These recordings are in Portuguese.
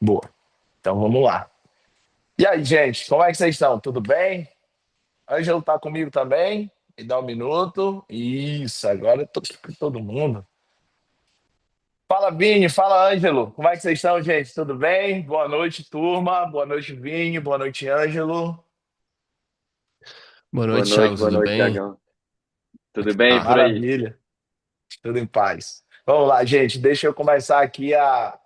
Boa. Então vamos lá. E aí, gente, como é que vocês estão? Tudo bem? Ângelo tá comigo também? Me dá um minuto. Isso, agora eu tô com todo mundo. Fala, Vini, fala, Ângelo. Como é que vocês estão, gente? Tudo bem? Boa noite, turma. Boa noite, Vini. Boa noite, Ângelo. Boa noite, Thiago, Boa tudo noite, bem? Tiagão. Tudo bem por aí? Maravilha. Tudo em paz. Vamos lá, gente. Deixa eu começar aqui a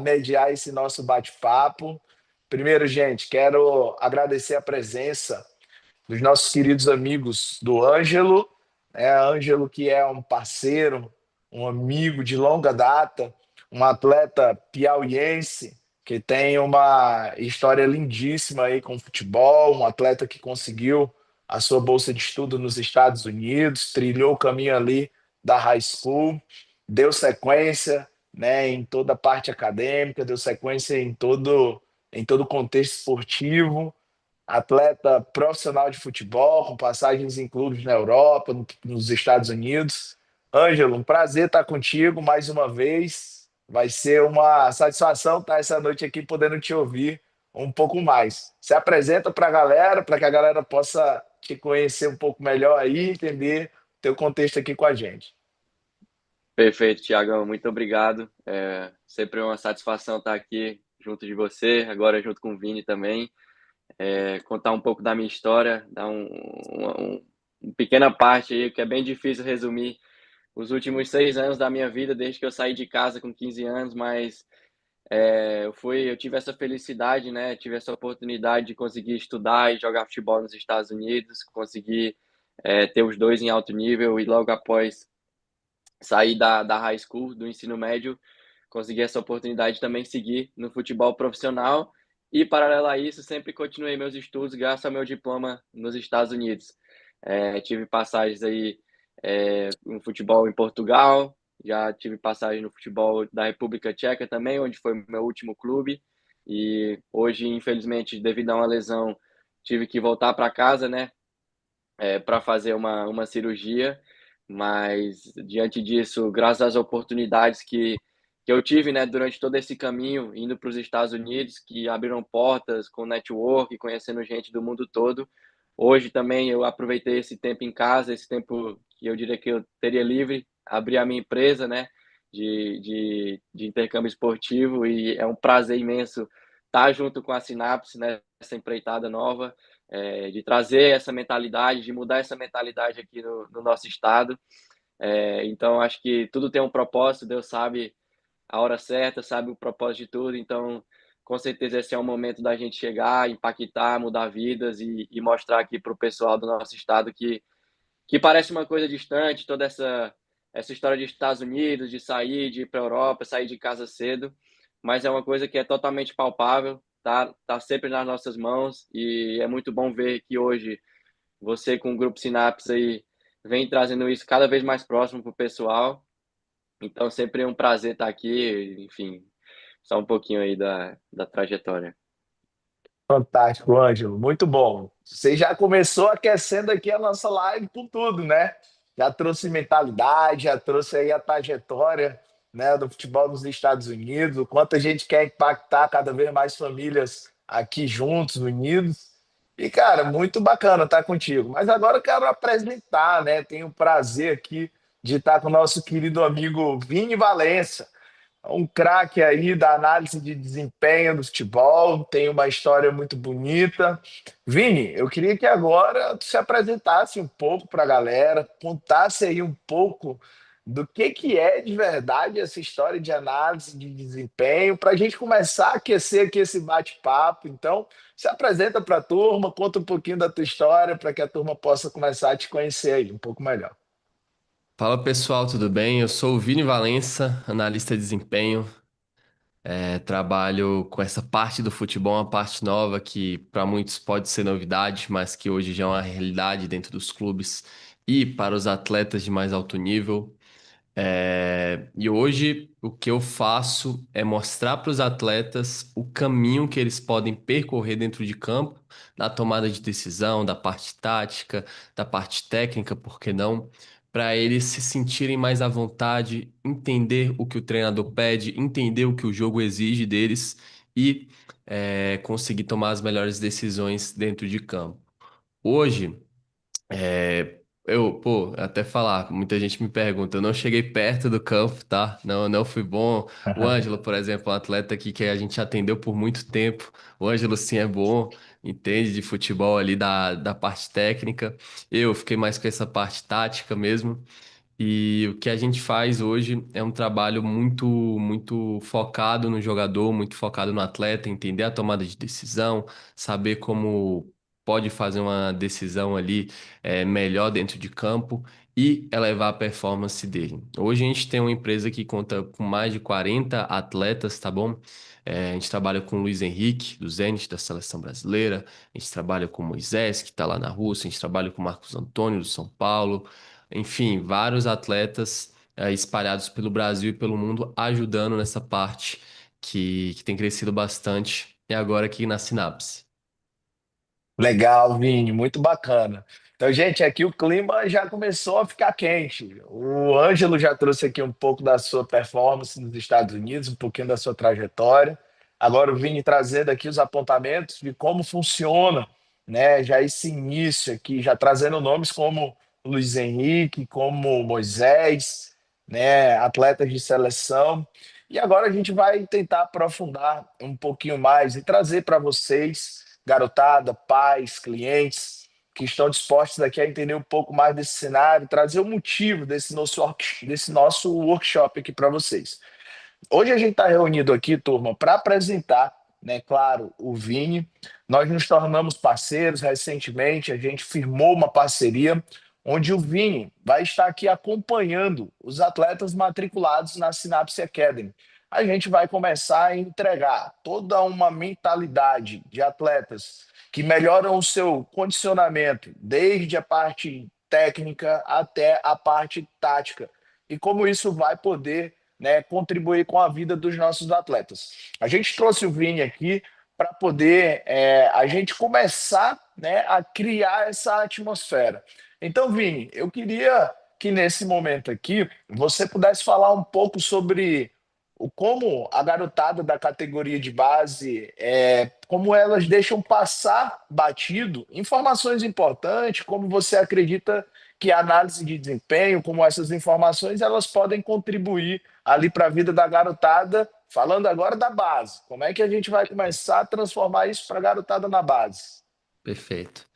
mediar esse nosso bate-papo. Primeiro, gente, quero agradecer a presença dos nossos queridos amigos do Ângelo, Ângelo que é um parceiro, um amigo de longa data, um atleta piauiense que tem uma história lindíssima aí com futebol, um atleta que conseguiu a sua bolsa de estudo nos Estados Unidos, trilhou o caminho ali da high school, deu sequência, em toda a parte acadêmica, deu sequência em todo o contexto esportivo, atleta profissional de futebol, com passagens em clubes na Europa, nos Estados Unidos. Ângelo, um prazer estar contigo mais uma vez. Vai ser uma satisfação estar essa noite aqui podendo te ouvir um pouco mais. Se apresenta para a galera, para que a galera possa te conhecer um pouco melhor aí, entender teu contexto aqui com a gente. Perfeito, Tiagão. Muito obrigado. Sempre uma satisfação estar aqui junto de você, agora junto com o Vini também. Contar um pouco da minha história, dar uma pequena parte aí, que é bem difícil resumir os últimos 6 anos da minha vida, desde que eu saí de casa com 15 anos, mas eu tive essa felicidade, né? Tive essa oportunidade de conseguir estudar e jogar futebol nos Estados Unidos, conseguir ter os dois em alto nível e logo após saí da high school, do ensino médio, consegui essa oportunidade de também seguir no futebol profissional e, paralelo a isso, sempre continuei meus estudos graças ao meu diploma nos Estados Unidos. Tive passagens aí no futebol em Portugal, já tive passagem no futebol da República Tcheca também, onde foi meu último clube. E hoje, infelizmente, devido a uma lesão, tive que voltar para casa, né, para fazer uma cirurgia, mas diante disso, graças às oportunidades que eu tive, né, durante todo esse caminho, indo para os Estados Unidos, que abriram portas com network, conhecendo gente do mundo todo. Hoje também eu aproveitei esse tempo em casa, esse tempo que eu diria que eu teria livre, abri a minha empresa, né, de intercâmbio esportivo, e é um prazer imenso estar junto com a Sinapse nessa empreitada nova, de trazer essa mentalidade, de mudar essa mentalidade aqui no nosso estado. Então, acho que tudo tem um propósito, Deus sabe a hora certa, sabe o propósito de tudo. Então, com certeza, esse é o momento da gente chegar, impactar, mudar vidas e mostrar aqui para o pessoal do nosso estado que parece uma coisa distante, toda essa história de Estados Unidos, de sair, de ir para a Europa, sair de casa cedo, mas é uma coisa que é totalmente palpável, tá sempre nas nossas mãos, e é muito bom ver que hoje você com o Grupo Sinapse aí vem trazendo isso cada vez mais próximo para o pessoal. Então sempre é um prazer estar aqui, enfim, só um pouquinho aí da trajetória. Fantástico, Ângelo. Muito bom. Você já começou aquecendo aqui a nossa live com tudo, né? Já trouxe mentalidade, já trouxe aí a trajetória, do futebol nos Estados Unidos, o quanto a gente quer impactar cada vez mais famílias aqui juntos, unidos. E, cara, muito bacana estar contigo. Mas agora eu quero apresentar, né? Tenho o prazer aqui de estar com o nosso querido amigo Vini Valença, um craque aí da análise de desempenho do futebol, tem uma história muito bonita. Vini, eu queria que agora tu se apresentasse um pouco para a galera, contasse aí um pouco do que é de verdade essa história de análise de desempenho, para a gente começar a aquecer aqui esse bate-papo. Então, se apresenta para a turma, conta um pouquinho da tua história, para que a turma possa começar a te conhecer aí um pouco melhor. Fala pessoal, tudo bem? Eu sou o Vini Valença, analista de desempenho. Trabalho com essa parte do futebol, uma parte nova que para muitos pode ser novidade, mas que hoje já é uma realidade dentro dos clubes e para os atletas de mais alto nível. E hoje o que eu faço é mostrar para os atletas o caminho que eles podem percorrer dentro de campo, na tomada de decisão, da parte tática, da parte técnica, por que não? Para eles se sentirem mais à vontade, entender o que o treinador pede, entender o que o jogo exige deles e conseguir tomar as melhores decisões dentro de campo. Hoje, pô, até falar, muita gente me pergunta, eu não cheguei perto do campo, tá? Não, não fui bom. O Ângelo, por exemplo, um atleta aqui que a gente atendeu por muito tempo. O Ângelo, sim, é bom, entende de futebol ali da parte técnica. Eu fiquei mais com essa parte tática mesmo. E o que a gente faz hoje é um trabalho muito focado no jogador, muito focado no atleta, entender a tomada de decisão, saber como pode fazer uma decisão ali melhor dentro de campo e elevar a performance dele. Hoje a gente tem uma empresa que conta com mais de 40 atletas, tá bom? A gente trabalha com o Luiz Henrique, do Zenit, da Seleção Brasileira, a gente trabalha com o Moisés, que está lá na Rússia, a gente trabalha com o Marcos Antônio, do São Paulo. Enfim, vários atletas espalhados pelo Brasil e pelo mundo ajudando nessa parte que tem crescido bastante e agora aqui na Sinapse. Legal, Vini, muito bacana. Então, gente, aqui o clima já começou a ficar quente. O Ângelo já trouxe aqui um pouco da sua performance nos Estados Unidos, um pouquinho da sua trajetória. Agora o Vini trazendo aqui os apontamentos de como funciona, né? Já esse início aqui, já trazendo nomes como Luiz Henrique, como Moisés, né? Atletas de seleção. E agora a gente vai tentar aprofundar um pouquinho mais e trazer para vocês, garotada, pais, clientes, que estão dispostos aqui a entender um pouco mais desse cenário, trazer o motivo desse nosso workshop aqui para vocês. Hoje a gente está reunido aqui, turma, para apresentar, né, claro, o Vini. Nós nos tornamos parceiros recentemente, a gente firmou uma parceria onde o Vini vai estar aqui acompanhando os atletas matriculados na Synapse Academy. A gente vai começar a entregar toda uma mentalidade de atletas que melhoram o seu condicionamento, desde a parte técnica até a parte tática. E como isso vai poder, né, contribuir com a vida dos nossos atletas. A gente trouxe o Vini aqui para poder a gente começar, né, a criar essa atmosfera. Então, Vini, eu queria que nesse momento aqui você pudesse falar um pouco sobre como a garotada da categoria de base, como elas deixam passar batido informações importantes, como você acredita que a análise de desempenho, como essas informações, elas podem contribuir ali para a vida da garotada, falando agora da base. Como é que a gente vai começar a transformar isso para a garotada na base? Perfeito.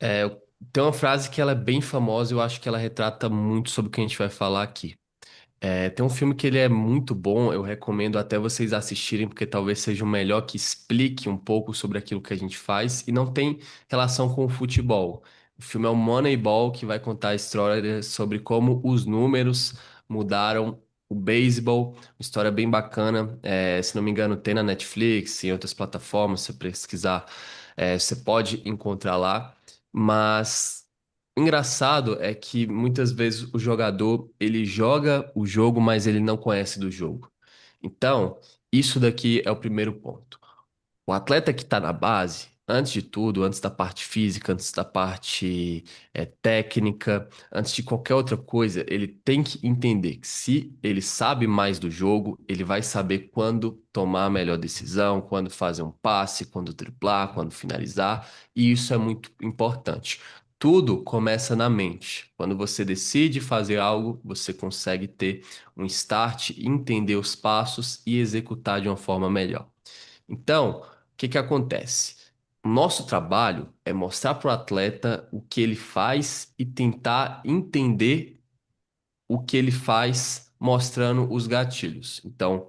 É, tem uma frase que ela é bem famosa e eu acho que ela retrata muito sobre o que a gente vai falar aqui. Tem um filme que ele é muito bom, eu recomendo até vocês assistirem, porque talvez seja o melhor que explique um pouco sobre aquilo que a gente faz e não tem relação com o futebol. O filme é o Moneyball, que vai contar a história sobre como os números mudaram o beisebol. Uma história bem bacana. Se não me engano, tem na Netflix, em outras plataformas, se você pesquisar, você pode encontrar lá. Mas engraçado é que muitas vezes o jogador ele joga o jogo, mas ele não conhece do jogo. Então, isso daqui é o primeiro ponto. O atleta que está na base, antes de tudo, antes da parte física, antes da parte técnica, antes de qualquer outra coisa, ele tem que entender que se ele sabe mais do jogo, ele vai saber quando tomar a melhor decisão, quando fazer um passe, quando driblar, quando finalizar, e isso é muito importante. Tudo começa na mente. Quando você decide fazer algo, você consegue ter um start, entender os passos e executar de uma forma melhor. Então, o que que acontece? O nosso trabalho é mostrar para o atleta o que ele faz e tentar entender o que ele faz mostrando os gatilhos. Então,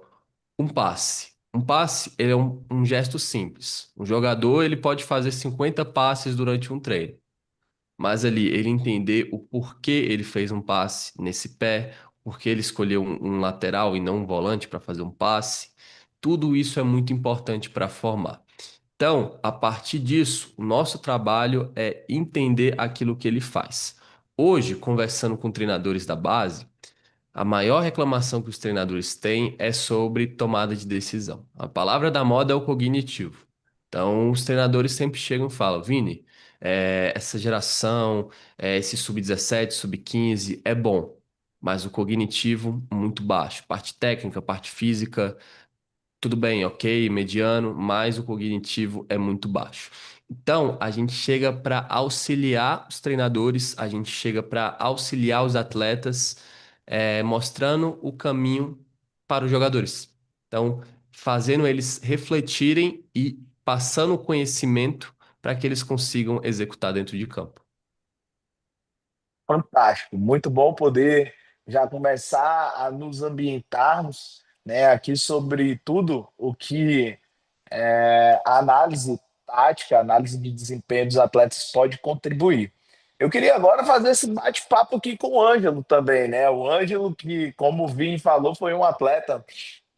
um passe. Um passe, ele é um gesto simples. Um jogador, ele pode fazer 50 passes durante um treino. Mas ali, ele entender o porquê ele fez um passe nesse pé, porquê ele escolheu um lateral e não um volante para fazer um passe. Tudo isso é muito importante para formar. Então, a partir disso, o nosso trabalho é entender aquilo que ele faz. Hoje, conversando com treinadores da base, a maior reclamação que os treinadores têm é sobre tomada de decisão. A palavra da moda é o cognitivo. Então, os treinadores sempre chegam e falam: Vini, essa geração, esse sub-17, sub-15 é bom, mas o cognitivo muito baixo. Parte técnica, parte física, tudo bem, ok, mediano, mas o cognitivo é muito baixo. Então, a gente chega para auxiliar os treinadores, a gente chega para auxiliar os atletas, mostrando o caminho para os jogadores. Então, fazendo eles refletirem e passando o conhecimento para que eles consigam executar dentro de campo. Fantástico, muito bom poder já começar a nos ambientarmos, né, aqui sobre tudo o que a análise tática, a análise de desempenho dos atletas pode contribuir. Eu queria agora fazer esse bate-papo aqui com o Ângelo também, né? O Ângelo, que, como o Vini falou, foi um atleta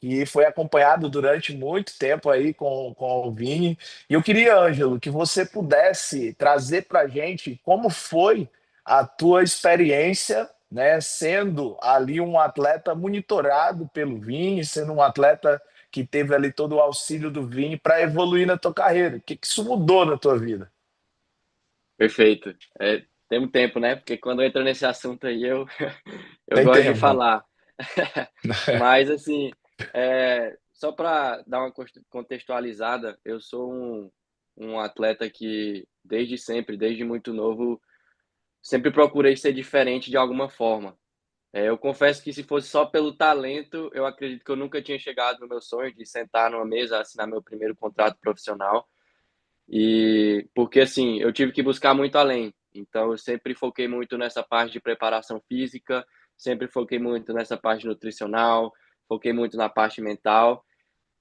que foi acompanhado durante muito tempo aí com o Vini. E eu queria, Ângelo, que você pudesse trazer para a gente como foi a tua experiência, né, sendo ali um atleta monitorado pelo Vini, sendo um atleta que teve ali todo o auxílio do Vini para evoluir na tua carreira. O que que isso mudou na tua vida? Perfeito. Tem um tempo, né? Porque quando eu entro nesse assunto aí, eu Tem gosto de tempo. falar. Mas, assim, só para dar uma contextualizada, eu sou um atleta que, desde sempre, desde muito novo, sempre procurei ser diferente de alguma forma. Eu confesso que se fosse só pelo talento, eu acredito que eu nunca tinha chegado no meu sonho de sentar numa mesa, assinar meu primeiro contrato profissional. E porque assim, eu tive que buscar muito além. Então eu sempre foquei muito nessa parte de preparação física, sempre foquei muito nessa parte nutricional, foquei muito na parte mental.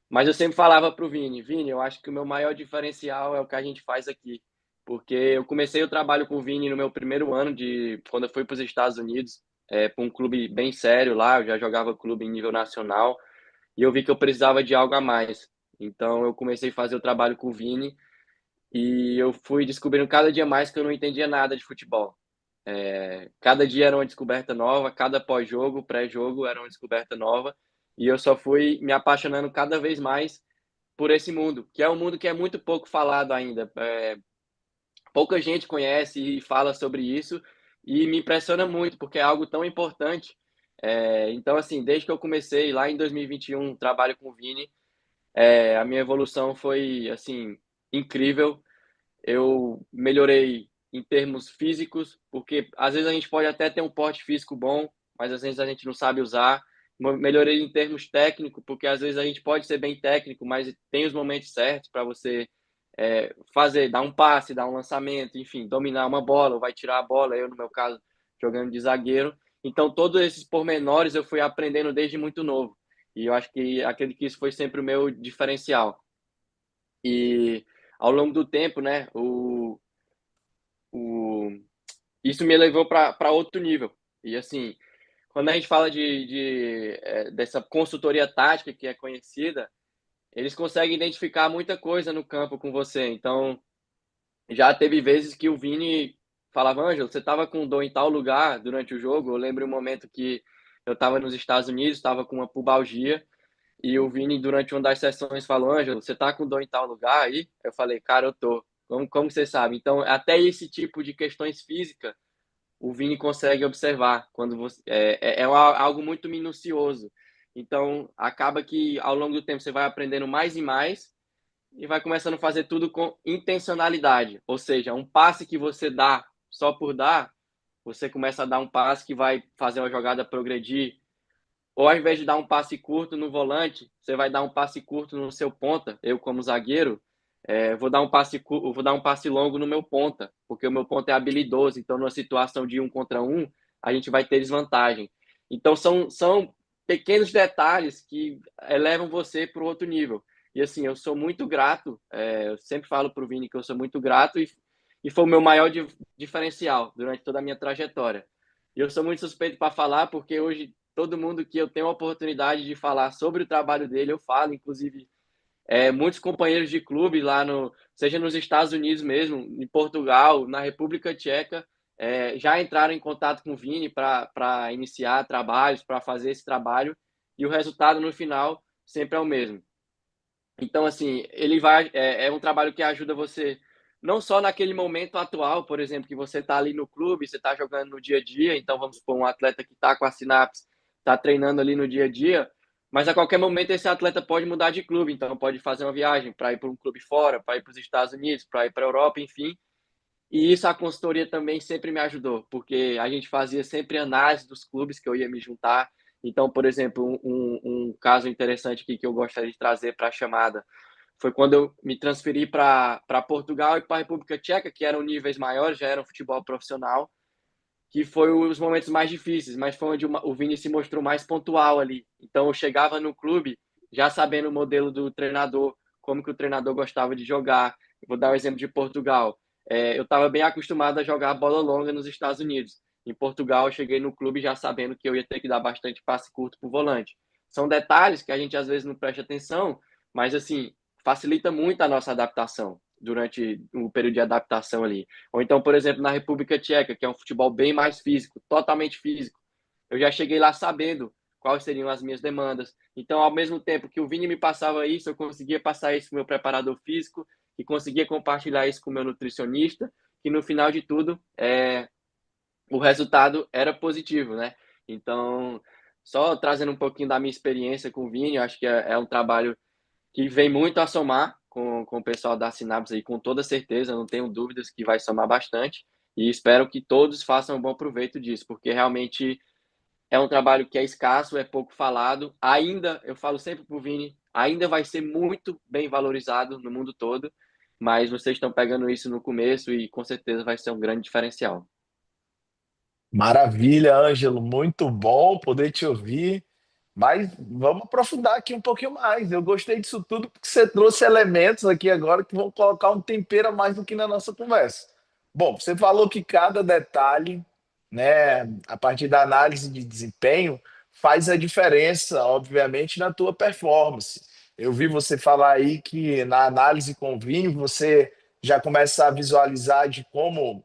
Mas eu sempre falava para o Vini, Vini, eu acho que o meu maior diferencial é o que a gente faz aqui. Porque eu comecei o trabalho com o Vini no meu primeiro ano de quando eu fui para os Estados Unidos, para um clube bem sério lá, eu já jogava clube em nível nacional, e eu vi que eu precisava de algo a mais. Então eu comecei a fazer o trabalho com o Vini e eu fui descobrindo cada dia mais que eu não entendia nada de futebol. Cada dia era uma descoberta nova, cada pós-jogo, pré-jogo era uma descoberta nova, e eu só fui me apaixonando cada vez mais por esse mundo, que é um mundo que é muito pouco falado ainda. Pouca gente conhece e fala sobre isso, e me impressiona muito, porque é algo tão importante. Então, assim, desde que eu comecei lá em 2021, trabalho com o Vini, a minha evolução foi, assim, incrível. Eu melhorei em termos físicos, porque às vezes a gente pode até ter um porte físico bom, mas às vezes a gente não sabe usar. Melhorei em termos técnicos, porque às vezes a gente pode ser bem técnico, mas tem os momentos certos para você fazer, dar um passe, dar um lançamento, enfim, dominar uma bola, ou vai tirar a bola, eu no meu caso, jogando de zagueiro. Então, todos esses pormenores eu fui aprendendo desde muito novo. E eu acho que acredito que isso foi sempre o meu diferencial. E ao longo do tempo, né, o isso me levou para outro nível. E assim, quando a gente fala dessa consultoria tática que é conhecida, eles conseguem identificar muita coisa no campo com você. Então, já teve vezes que o Vini falava: Ângelo, você estava com dor em tal lugar durante o jogo. Eu lembro um momento que eu estava nos Estados Unidos, estava com uma pubalgia, e o Vini, durante uma das sessões, falou: Ângelo, você tá com dor em tal lugar aí? Eu falei: cara, eu tô. Como você sabe? Então, até esse tipo de questões físicas, o Vini consegue observar quando você algo muito minucioso. Então, acaba que ao longo do tempo você vai aprendendo mais e mais e vai começando a fazer tudo com intencionalidade. Ou seja, um passe que você dá só por dar, você começa a dar um passe que vai fazer uma jogada progredir, ou ao invés de dar um passe curto no volante, você vai dar um passe curto no seu ponta. Eu, como zagueiro, vou dar um passe longo no meu ponta, porque o meu ponta é habilidoso. Então, numa situação de 1 contra 1, a gente vai ter desvantagem. Então, são pequenos detalhes que elevam você para o outro nível. E assim, eu sou muito grato. Eu sempre falo para o Vini que eu sou muito grato e foi o meu maior diferencial durante toda a minha trajetória. E eu sou muito suspeito para falar, porque hoje todo mundo que eu tenho a oportunidade de falar sobre o trabalho dele, eu falo, inclusive muitos companheiros de clube lá seja nos Estados Unidos mesmo, em Portugal, na República Tcheca, já entraram em contato com o Vini para iniciar trabalhos, para fazer esse trabalho, e o resultado no final sempre é o mesmo. Então, assim, ele é um trabalho que ajuda você não só naquele momento atual, por exemplo, que você está ali no clube, você está jogando no dia a dia, então vamos supor um atleta que está com a sinapse, está treinando ali no dia a dia, mas a qualquer momento esse atleta pode mudar de clube, então pode fazer uma viagem para ir para um clube fora, para ir para os Estados Unidos, para ir para a Europa, enfim. E isso a consultoria também sempre me ajudou, porque a gente fazia sempre análise dos clubes que eu ia me juntar. Então, por exemplo, um caso interessante aqui que eu gostaria de trazer para a chamada foi quando eu me transferi para Portugal e para a República Tcheca, que eram níveis maiores, já era um futebol profissional, que foi os momentos mais difíceis, mas foi onde o Vini se mostrou mais pontual ali. Então eu chegava no clube já sabendo o modelo do treinador, como que o treinador gostava de jogar. Eu vou dar o exemplo de Portugal. Eu estava bem acostumado a jogar bola longa nos Estados Unidos. Em Portugal, eu cheguei no clube já sabendo que eu ia ter que dar bastante passe curto para o volante. São detalhes que a gente às vezes não presta atenção, mas assim, facilita muito a nossa adaptação durante o período de adaptação ali. Ou então, por exemplo, na República Tcheca, que é um futebol bem mais físico, totalmente físico. Eu já cheguei lá sabendo quais seriam as minhas demandas. Então, ao mesmo tempo que o Vini me passava isso, eu conseguia passar isso para o meu preparador físico e conseguia compartilhar isso com o meu nutricionista, que no final de tudo, o resultado era positivo, né? Então, só trazendo um pouquinho da minha experiência com o Vini, eu acho que é um trabalho que vem muito a somar com o pessoal da Sinapse aí, com toda certeza, não tenho dúvidas que vai somar bastante, e espero que todos façam um bom proveito disso, porque realmente é um trabalho que é escasso, é pouco falado, ainda, eu falo sempre pro Vini, ainda vai ser muito bem valorizado no mundo todo, mas vocês estão pegando isso no começo e com certeza vai ser um grande diferencial. Maravilha, Ângelo, muito bom poder te ouvir. Mas vamos aprofundar aqui um pouquinho mais. Eu gostei disso tudo porque você trouxe elementos aqui agora que vão colocar um tempero a mais do que na nossa conversa. Bom, você falou que cada detalhe, né, a partir da análise de desempenho, faz a diferença, obviamente, na tua performance. Eu vi você falar aí que na análise com o Vini, você já começa a visualizar de como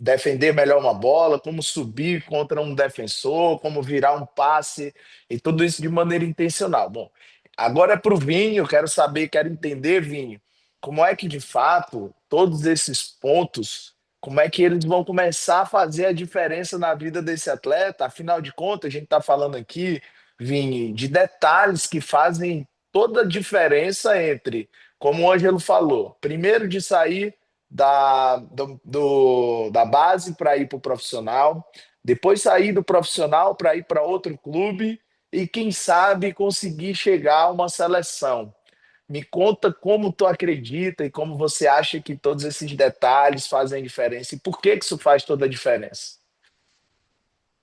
defender melhor uma bola, como subir contra um defensor, como virar um passe, e tudo isso de maneira intencional. Bom, agora é para o Vini, eu quero saber, quero entender, Vini, como é que de fato todos esses pontos, como é que eles vão começar a fazer a diferença na vida desse atleta? Afinal de contas, a gente está falando aqui, Vini, de detalhes que fazem toda a diferença entre, como o Ângelo falou, primeiro de sair da base para ir para o profissional, depois sair do profissional para ir para outro clube e, quem sabe, conseguir chegar a uma seleção. Me conta como tu acredita e como você acha que todos esses detalhes fazem diferença e por que que isso faz toda a diferença.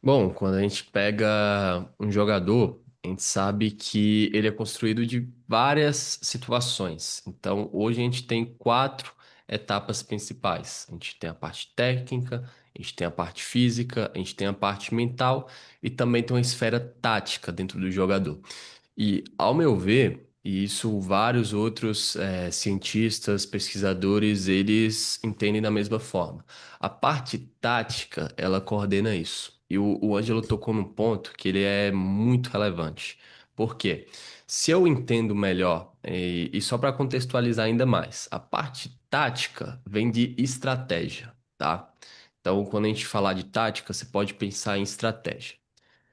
Bom, quando a gente pega um jogador, a gente sabe que ele é construído de várias situações. Então, hoje a gente tem quatro etapas principais. A gente tem a parte técnica, a gente tem a parte física, a gente tem a parte mental e também tem uma esfera tática dentro do jogador. E, ao meu ver, e isso vários outros cientistas, pesquisadores, eles entendem da mesma forma. A parte tática, ela coordena isso. E o Ângelo tocou num ponto que ele é muito relevante. Por quê? Se eu entendo melhor, e só para contextualizar ainda mais, a parte tática vem de estratégia, tá? Então, quando a gente falar de tática, você pode pensar em estratégia.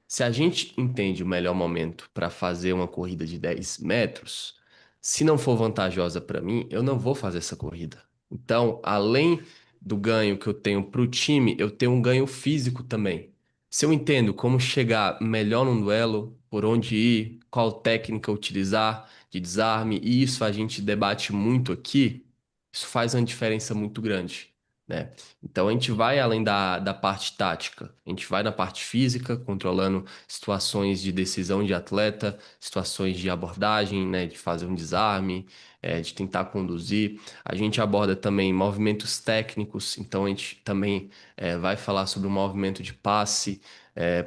Se a gente entende o melhor momento para fazer uma corrida de 10 metros, se não for vantajosa para mim, eu não vou fazer essa corrida. Então, além do ganho que eu tenho para o time, eu tenho um ganho físico também. Se eu entendo como chegar melhor num duelo, por onde ir, qual técnica utilizar de desarme, e isso a gente debate muito aqui, isso faz uma diferença muito grande, né? Então a gente vai além da parte tática, a gente vai na parte física, controlando situações de decisão de atleta, situações de abordagem, né, de fazer um desarme, de tentar conduzir. A gente aborda também movimentos técnicos, então a gente também vai falar sobre o movimento de passe.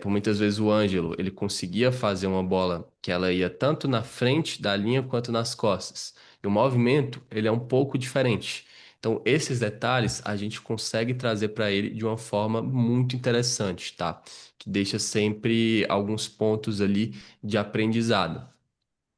Por muitas vezes o Ângelo, ele conseguia fazer uma bola que ela ia tanto na frente da linha quanto nas costas. E o movimento, ele é um pouco diferente. Então, esses detalhes a gente consegue trazer para ele de uma forma muito interessante, tá? Que deixa sempre alguns pontos ali de aprendizado.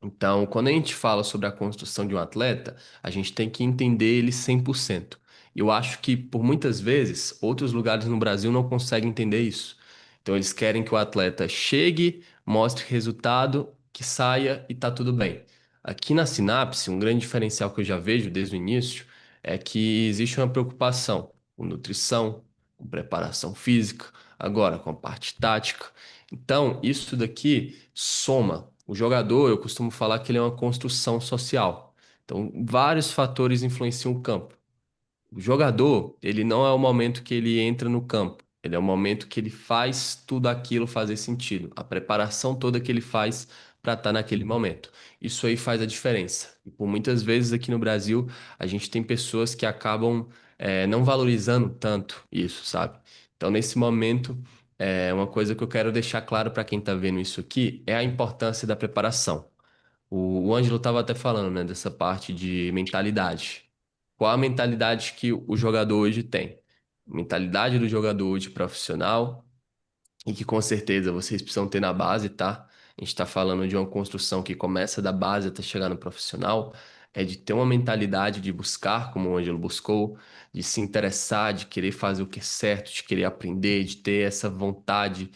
Então, quando a gente fala sobre a construção de um atleta, a gente tem que entender ele 100%. Eu acho que, por muitas vezes, outros lugares no Brasil não conseguem entender isso. Então, eles querem que o atleta chegue, mostre resultado, que saia e tá tudo bem. Aqui na Sinapse, um grande diferencial que eu já vejo desde o início é que existe uma preocupação com nutrição, com preparação física, agora com a parte tática. Então, isso daqui soma. O jogador, eu costumo falar que ele é uma construção social. Então, vários fatores influenciam o campo. O jogador, ele não é o momento que ele entra no campo, ele é o momento que ele faz tudo aquilo fazer sentido, a preparação toda que ele faz para estar naquele momento. Isso aí faz a diferença. E por muitas vezes aqui no Brasil, a gente tem pessoas que acabam não valorizando tanto isso, sabe? Então, nesse momento, uma coisa que eu quero deixar claro para quem está vendo isso aqui é a importância da preparação. O Ângelo estava até falando, né, dessa parte de mentalidade. Qual a mentalidade que o jogador hoje tem? Mentalidade do jogador hoje profissional e que com certeza vocês precisam ter na base, tá? A gente está falando de uma construção que começa da base até chegar no profissional, é de ter uma mentalidade de buscar, como o Ângelo buscou, de se interessar, de querer fazer o que é certo, de querer aprender, de ter essa vontade.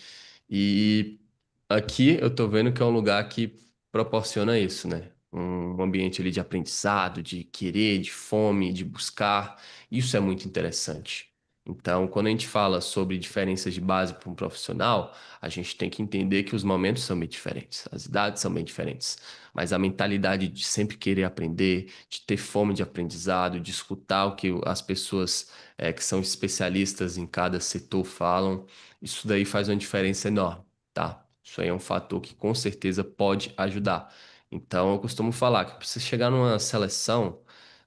E aqui eu tô vendo que é um lugar que proporciona isso, né? Um ambiente ali de aprendizado, de querer, de fome, de buscar. Isso é muito interessante. Então, quando a gente fala sobre diferenças de base para um profissional, a gente tem que entender que os momentos são bem diferentes, as idades são bem diferentes, mas a mentalidade de sempre querer aprender, de ter fome de aprendizado, de escutar o que as pessoas que são especialistas em cada setor falam, isso daí faz uma diferença enorme, tá? Isso aí é um fator que com certeza pode ajudar. Então, eu costumo falar que para você chegar numa seleção,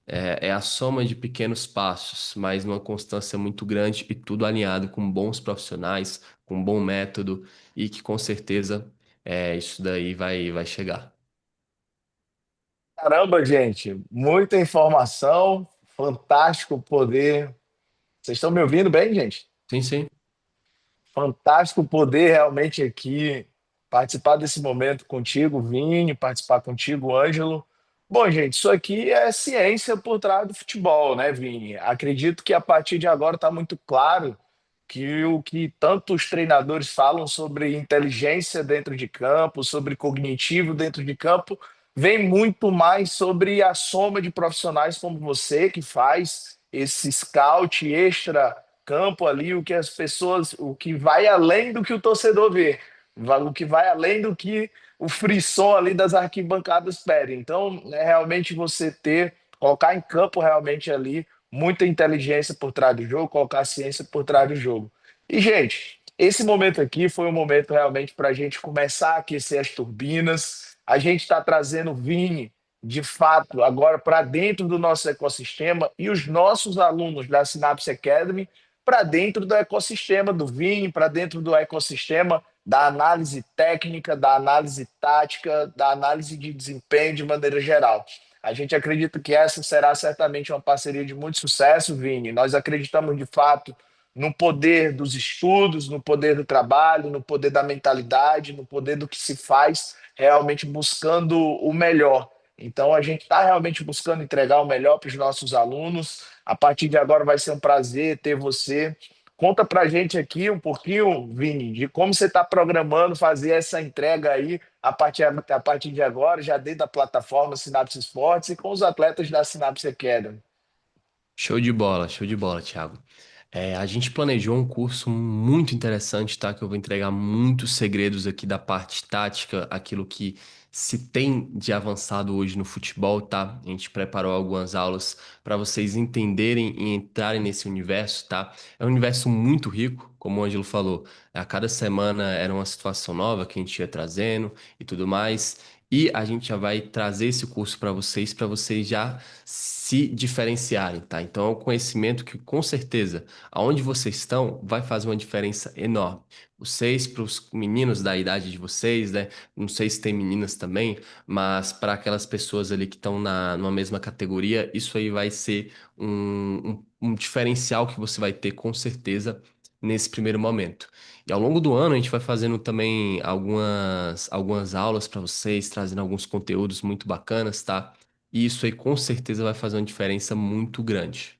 é a soma de pequenos passos, mas numa constância muito grande e tudo alinhado com bons profissionais, com um bom método e que com certeza isso daí vai chegar. Caramba, gente, muita informação, fantástico poder. Vocês estão me ouvindo bem, gente? Sim, sim. Fantástico poder realmente aqui participar desse momento contigo, Vini, participar contigo, Ângelo. Bom, gente, isso aqui é ciência por trás do futebol, né, Vini? Acredito que a partir de agora está muito claro que o que tantos treinadores falam sobre inteligência dentro de campo, sobre cognitivo dentro de campo, vem muito mais sobre a soma de profissionais como você, que faz esse scout extra campo ali, o que as pessoas, o que vai além do que o torcedor vê, o que vai além do que o frisson ali das arquibancadas pede. Então, é realmente você ter, colocar em campo realmente ali muita inteligência por trás do jogo, colocar a ciência por trás do jogo. E, gente, esse momento aqui foi um momento realmente para a gente começar a aquecer as turbinas. A gente está trazendo o Vini, de fato, agora para dentro do nosso ecossistema e os nossos alunos da Synapse Academy para dentro do ecossistema do Vini, para dentro do ecossistema da análise técnica, da análise tática, da análise de desempenho de maneira geral. A gente acredita que essa será certamente uma parceria de muito sucesso, Vini. Nós acreditamos de fato no poder dos estudos, no poder do trabalho, no poder da mentalidade, no poder do que se faz, realmente buscando o melhor. Então, a gente está realmente buscando entregar o melhor para os nossos alunos. A partir de agora vai ser um prazer ter você. Conta para a gente aqui um pouquinho, Vini, de como você está programando fazer essa entrega aí a partir de agora, já dentro da plataforma Sinapse Esportes e com os atletas da Sinapse Academy. Show de bola, Thiago. A gente planejou um curso muito interessante, tá? Que eu vou entregar muitos segredos aqui da parte tática, aquilo que se tem de avançado hoje no futebol, tá? A gente preparou algumas aulas para vocês entenderem e entrarem nesse universo, tá? É um universo muito rico, como o Ângelo falou. A cada semana era uma situação nova que a gente ia trazendo e tudo mais. E a gente já vai trazer esse curso para vocês já se diferenciarem, tá? Então é um conhecimento que com certeza aonde vocês estão vai fazer uma diferença enorme. Vocês, para os meninos da idade de vocês, né? Não sei se tem meninas também, mas para aquelas pessoas ali que estão numa mesma categoria, isso aí vai ser um diferencial que você vai ter com certeza nesse primeiro momento. E ao longo do ano a gente vai fazendo também algumas aulas para vocês, trazendo alguns conteúdos muito bacanas, tá? E isso aí com certeza vai fazer uma diferença muito grande.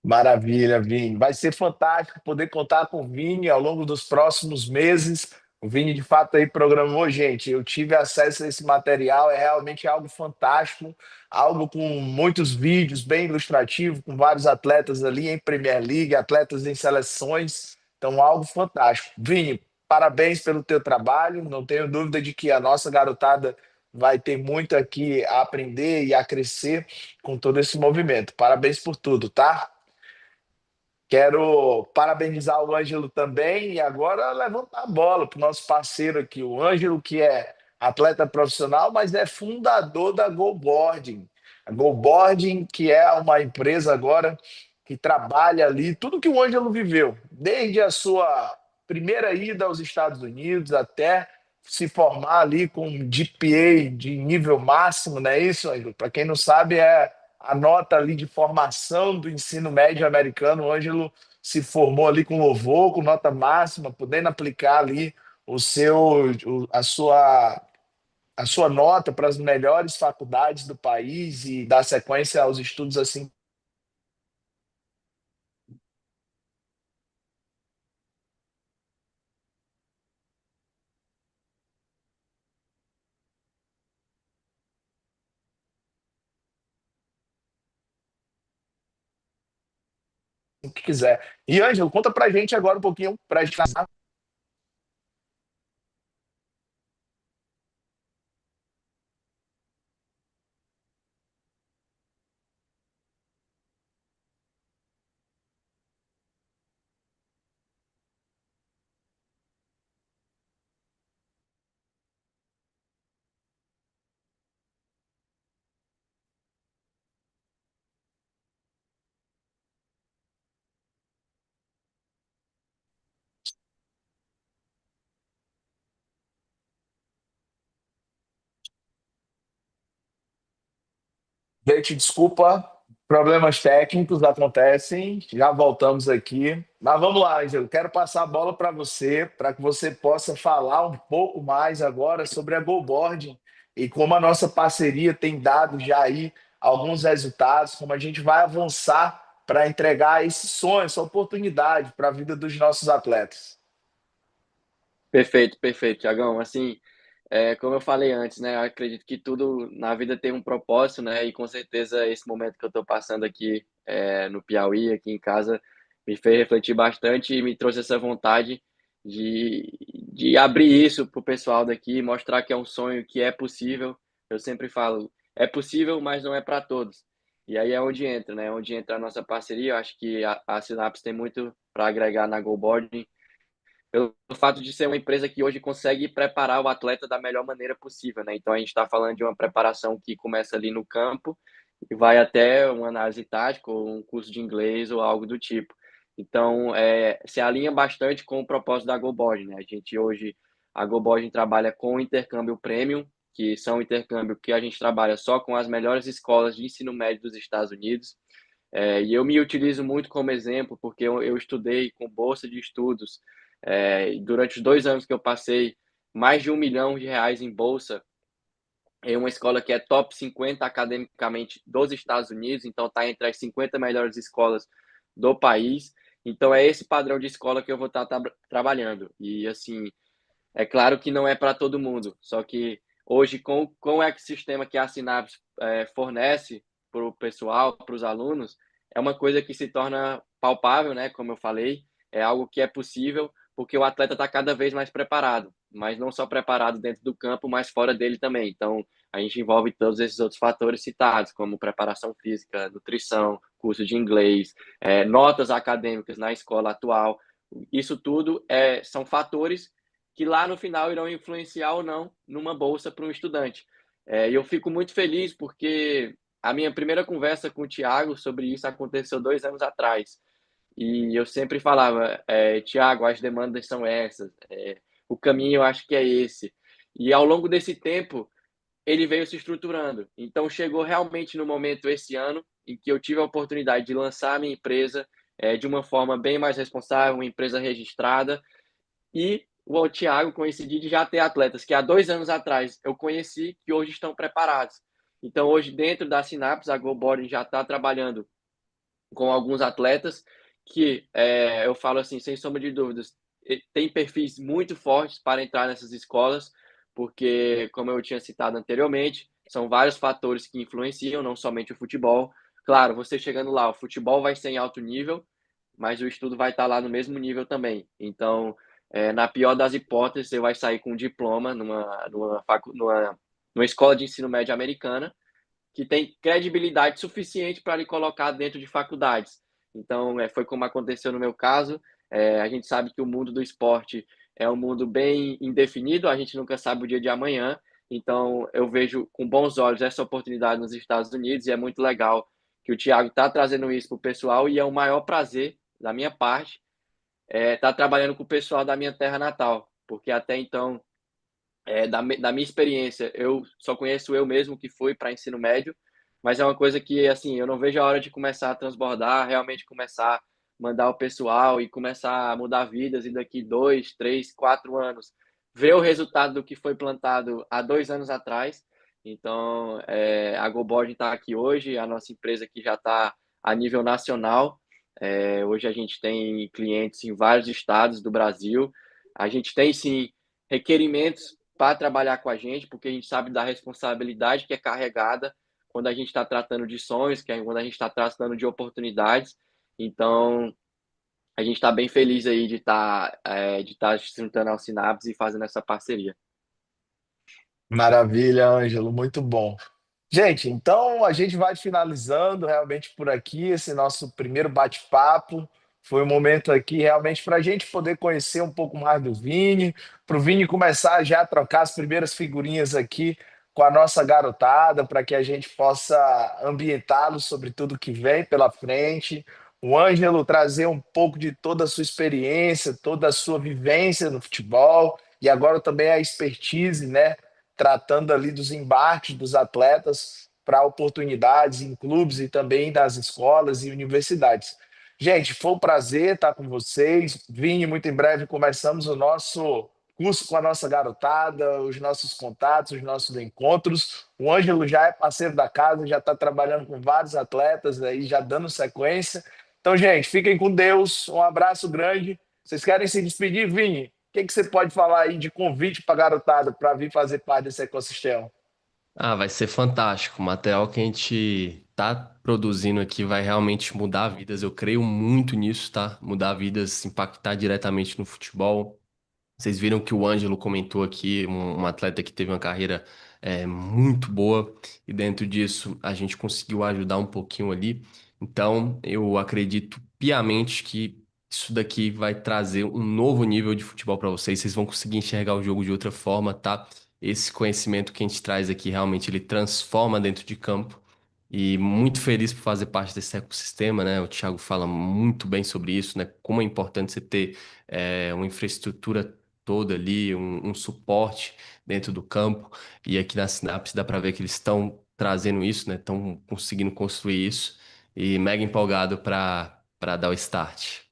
Maravilha, Vini. Vai ser fantástico poder contar com o Vini ao longo dos próximos meses, O Vini, de fato, aí programou, gente. Eu tive acesso a esse material, é realmente algo fantástico, algo com muitos vídeos, bem ilustrativo, com vários atletas ali em Premier League, atletas em seleções. Então, algo fantástico. Vini, parabéns pelo teu trabalho. Não tenho dúvida de que a nossa garotada vai ter muito aqui a aprender e a crescer com todo esse movimento. Parabéns por tudo, tá? Quero parabenizar o Ângelo também e agora levantar a bola para o nosso parceiro aqui, o Ângelo, que é atleta profissional, mas é fundador da GoBoarding. A GoBoarding, que é uma empresa agora que trabalha ali tudo que o Ângelo viveu, desde a sua primeira ida aos Estados Unidos até se formar ali com um GPA de nível máximo, não é isso, Ângelo? Para quem não sabe, é a nota ali de formação do ensino médio americano. O Ângelo se formou ali com louvor, com nota máxima, podendo aplicar ali o seu, a sua nota para as melhores faculdades do país e dar sequência aos estudos assim que quiser. E, Ângelo, conta pra gente agora um pouquinho, pra gente. Gente, desculpa, problemas técnicos acontecem, já voltamos aqui. Mas vamos lá, Ângelo, quero passar a bola para que você possa falar um pouco mais agora sobre a GoBoarding e como a nossa parceria tem dado já aí alguns resultados, como a gente vai avançar para entregar esse sonho, essa oportunidade para a vida dos nossos atletas. Perfeito, perfeito, Tiagão. Assim, como eu falei antes, né? Eu acredito que tudo na vida tem um propósito, né? E com certeza esse momento que eu estou passando aqui no Piauí, aqui em casa, me fez refletir bastante e me trouxe essa vontade de abrir isso para o pessoal daqui, mostrar que é um sonho que é possível. Eu sempre falo, é possível, mas não é para todos. E aí é onde entra, né? Onde entra a nossa parceria. Eu acho que a Synapse tem muito para agregar na GoBoarding pelo fato de ser uma empresa que hoje consegue preparar o atleta da melhor maneira possível, né? Então a gente está falando de uma preparação que começa ali no campo e vai até uma análise tática ou um curso de inglês ou algo do tipo. Então se alinha bastante com o propósito da GoBoarding, né? A gente hoje a GoBoarding trabalha com o intercâmbio premium, que são intercâmbio que a gente trabalha só com as melhores escolas de ensino médio dos Estados Unidos. E eu me utilizo muito como exemplo porque eu estudei com bolsa de estudos durante os 2 anos que eu passei, mais de R$ 1 milhão em bolsa em uma escola que é top 50 academicamente dos Estados Unidos, então está entre as 50 melhores escolas do país. Então é esse padrão de escola que eu vou estar trabalhando. E assim, é claro que não é para todo mundo, só que hoje com o ecossistema que a Synapse fornece para o pessoal, para os alunos, é uma coisa que se torna palpável, né? Como eu falei, é algo que é possível, porque o atleta está cada vez mais preparado, mas não só preparado dentro do campo, mas fora dele também. Então, a gente envolve todos esses outros fatores citados, como preparação física, nutrição, curso de inglês, notas acadêmicas na escola atual. Isso tudo são fatores que lá no final irão influenciar ou não numa bolsa para um estudante. E eu fico muito feliz porque a minha primeira conversa com o Thiago sobre isso aconteceu 2 anos atrás. E eu sempre falava, Thiago, as demandas são essas, o caminho eu acho que é esse. E ao longo desse tempo, ele veio se estruturando. Então, chegou realmente no momento esse ano em que eu tive a oportunidade de lançar a minha empresa de uma forma bem mais responsável, uma empresa registrada, e o Thiago coincidir de já ter atletas que há 2 anos atrás eu conheci, que hoje estão preparados. Então, hoje, dentro da Synapse, a GoBoarding já está trabalhando com alguns atletas que eu falo assim, sem sombra de dúvidas, têm perfis muito fortes para entrar nessas escolas, porque, como eu tinha citado anteriormente, são vários fatores que influenciam, não somente o futebol. Claro, você chegando lá, o futebol vai ser em alto nível, mas o estudo vai estar lá no mesmo nível também. Então, na pior das hipóteses, você vai sair com um diploma numa escola de ensino médio americana, que tem credibilidade suficiente para lhe colocar dentro de faculdades. Então, foi como aconteceu no meu caso. A gente sabe que o mundo do esporte é um mundo bem indefinido, a gente nunca sabe o dia de amanhã. Então, eu vejo com bons olhos essa oportunidade nos Estados Unidos e é muito legal que o Thiago está trazendo isso para o pessoal e é o maior prazer da minha parte estar trabalhando com o pessoal da minha terra natal, porque até então, da minha experiência, eu só conheço eu mesmo que fui para ensino médio, mas é uma coisa que, assim, eu não vejo a hora de começar a transbordar, realmente começar a mandar o pessoal e começar a mudar vidas e daqui 2, 3, 4 anos ver o resultado do que foi plantado há 2 anos atrás. Então, a GoBoard está aqui hoje, a nossa empresa que já está a nível nacional. Hoje a gente tem clientes em vários estados do Brasil. A gente tem, sim, requerimentos para trabalhar com a gente, porque a gente sabe da responsabilidade que é carregada quando a gente está tratando de sonhos, que é quando a gente está tratando de oportunidades. Então, a gente está bem feliz aí de estar se juntando ao Sinapse e fazendo essa parceria. Maravilha, Ângelo, muito bom. Gente, então a gente vai finalizando realmente por aqui esse nosso primeiro bate-papo. Foi um momento aqui realmente para a gente poder conhecer um pouco mais do Vini, para o Vini começar já a trocar as primeiras figurinhas aqui com a nossa garotada, para que a gente possa ambientá-los sobre tudo que vem pela frente. O Ângelo trazer um pouco de toda a sua experiência, toda a sua vivência no futebol e agora também a expertise, né? Tratando ali dos embarques dos atletas para oportunidades em clubes e também nas escolas e universidades. Gente, foi um prazer estar com vocês. Vini, muito em breve começamos o nosso curso com a nossa garotada, os nossos contatos, os nossos encontros. O Ângelo já é parceiro da casa, já está trabalhando com vários atletas aí, já dando sequência. Então, gente, fiquem com Deus. Um abraço grande. Vocês querem se despedir, Vini? O que você pode falar aí de convite para a garotada para vir fazer parte desse ecossistema? Ah, vai ser fantástico. O material que a gente tá produzindo aqui vai realmente mudar vidas. Eu creio muito nisso, tá? Mudar vidas, impactar diretamente no futebol. Vocês viram que o Ângelo comentou aqui, um atleta que teve uma carreira muito boa, e dentro disso a gente conseguiu ajudar um pouquinho ali. Então, eu acredito piamente que isso daqui vai trazer um novo nível de futebol para vocês. Vocês vão conseguir enxergar o jogo de outra forma, tá? Esse conhecimento que a gente traz aqui realmente ele transforma dentro de campo. E muito feliz por fazer parte desse ecossistema, né? O Thiago fala muito bem sobre isso, né? Como é importante você ter uma infraestrutura toda ali, um suporte dentro do campo. E aqui na Sinapse dá para ver que eles estão trazendo isso, né? Estão conseguindo construir isso. E mega empolgado para dar o start.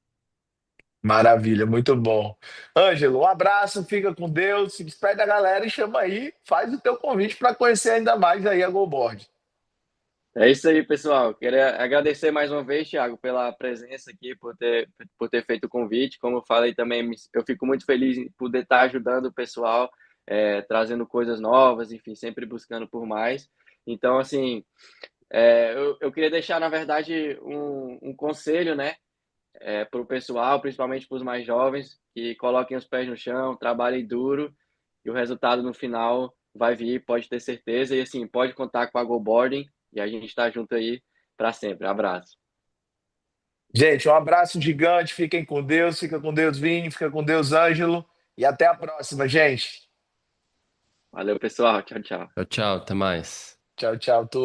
Maravilha, muito bom. Ângelo, um abraço, fica com Deus, se despede da galera e chama aí, faz o teu convite para conhecer ainda mais aí a GoBoard. É isso aí, pessoal. Queria agradecer mais uma vez, Thiago, pela presença aqui, por ter feito o convite. Como eu falei também, eu fico muito feliz em poder estar ajudando o pessoal, trazendo coisas novas, enfim, sempre buscando por mais. Então, assim, eu queria deixar, na verdade, um conselho, né, para o pessoal, principalmente para os mais jovens, que coloquem os pés no chão, trabalhem duro e o resultado no final vai vir, pode ter certeza. E assim, pode contar com a GoBoarding e a gente está junto aí para sempre. Abraço. Gente, um abraço gigante, fiquem com Deus, fica com Deus, Vini, fica com Deus, Ângelo, e até a próxima, gente. Valeu, pessoal. Tchau, tchau. Tchau, tchau, até mais. Tchau, tchau, tudo.